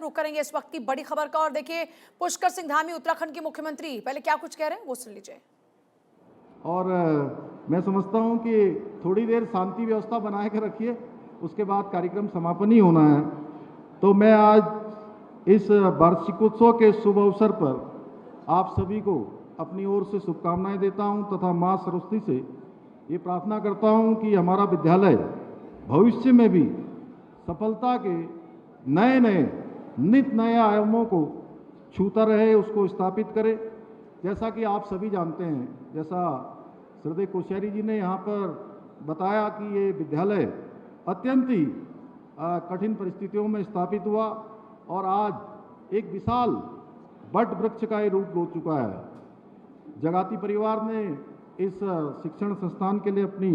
रुख करेंगे इस वक्त की बड़ी खबर का और देखिए पुष्कर सिंह धामी उत्तराखंड के मुख्यमंत्री पहले क्या कुछ कह रहे हैं वो सुन लीजिए। और मैं समझता हूं कि थोड़ी देर शांति व्यवस्था बनाए के रखिए, उसके बाद कार्यक्रम समापन ही होना है। तो मैं आज इस वार्षिकोत्सव के शुभ अवसर पर आप सभी को अपनी ओर से शुभकामनाएं देता हूं तथा मां सरस्वती से ये प्रार्थना करता हूं कि हमारा विद्यालय भविष्य में भी सफलता के नए नए नित नए आयामों को छूता रहे, उसको स्थापित करे। जैसा कि आप सभी जानते हैं, जैसा श्रद्धेय कोश्यारी जी ने यहाँ पर बताया कि ये विद्यालय अत्यंत ही कठिन परिस्थितियों में स्थापित हुआ और आज एक विशाल वट वृक्ष का ये रूप ले चुका है। जगाती परिवार ने इस शिक्षण संस्थान के लिए अपनी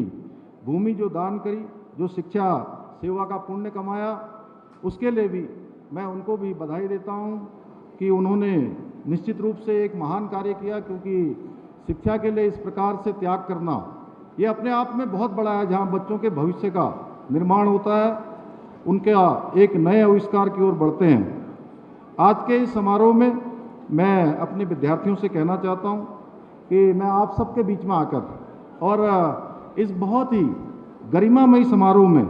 भूमि जो दान करी, जो शिक्षा सेवा का पुण्य कमाया, उसके लिए भी मैं उनको भी बधाई देता हूं कि उन्होंने निश्चित रूप से एक महान कार्य किया, क्योंकि शिक्षा के लिए इस प्रकार से त्याग करना ये अपने आप में बहुत बड़ा है। जहां बच्चों के भविष्य का निर्माण होता है, उनका एक नए आविष्कार की ओर बढ़ते हैं। आज के इस समारोह में मैं अपने विद्यार्थियों से कहना चाहता हूं कि मैं आप सबके बीच में आकर और इस बहुत ही गरिमामयी समारोह में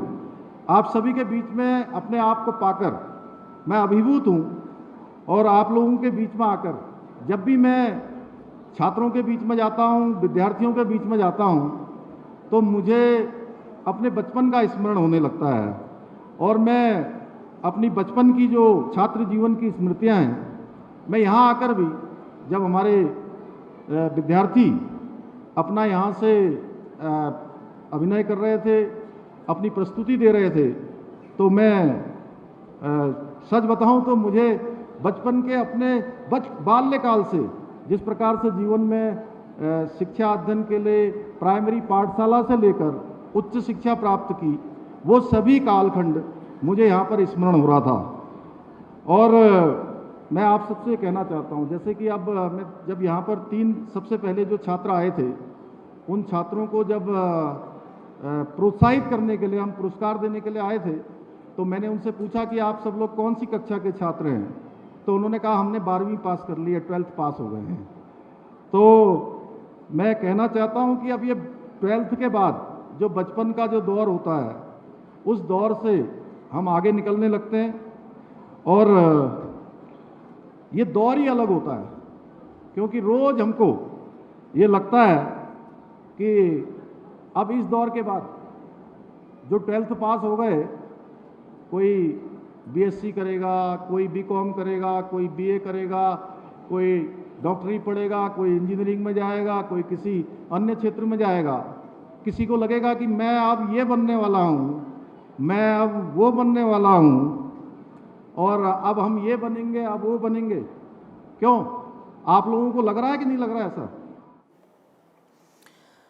आप सभी के बीच में अपने आप को पाकर मैं अभिभूत हूं। और आप लोगों के बीच में आकर जब भी मैं छात्रों के बीच में जाता हूं, विद्यार्थियों के बीच में जाता हूं, तो मुझे अपने बचपन का स्मरण होने लगता है। और मैं अपनी बचपन की जो छात्र जीवन की स्मृतियां हैं, मैं यहाँ आकर भी जब हमारे विद्यार्थी अपना यहाँ से अभिनय कर रहे थे, अपनी प्रस्तुति दे रहे थे, तो मैं सच बताऊं तो मुझे बचपन के अपने बाल्यकाल से जिस प्रकार से जीवन में शिक्षा अध्ययन के लिए प्राइमरी पाठशाला से लेकर उच्च शिक्षा प्राप्त की, वो सभी कालखंड मुझे यहाँ पर स्मरण हो रहा था। और मैं आप सबसे कहना चाहता हूँ, जैसे कि अब मैं जब यहाँ पर 3 सबसे पहले जो छात्र आए थे, उन छात्रों को जब प्रोत्साहित करने के लिए, हम पुरस्कार देने के लिए आए थे, तो मैंने उनसे पूछा कि आप सब लोग कौन सी कक्षा के छात्र हैं। तो उन्होंने कहा हमने 12वीं पास कर ली है, 12th पास हो गए हैं। तो मैं कहना चाहता हूं कि अब ये 12th के बाद जो बचपन का जो दौर होता है, उस दौर से हम आगे निकलने लगते हैं और ये दौर ही अलग होता है, क्योंकि रोज हमको ये लगता है कि अब इस दौर के बाद जो 12th पास हो गए, कोई बीएससी करेगा, कोई बीकॉम करेगा, कोई बीए करेगा, कोई डॉक्टरी पढ़ेगा, कोई इंजीनियरिंग में जाएगा, कोई किसी अन्य क्षेत्र में जाएगा। किसी को लगेगा कि मैं अब ये बनने वाला हूँ, मैं अब वो बनने वाला हूँ, और अब हम ये बनेंगे, अब वो बनेंगे। क्यों? आप लोगों को लग रहा है कि नहीं लग रहा है ऐसा?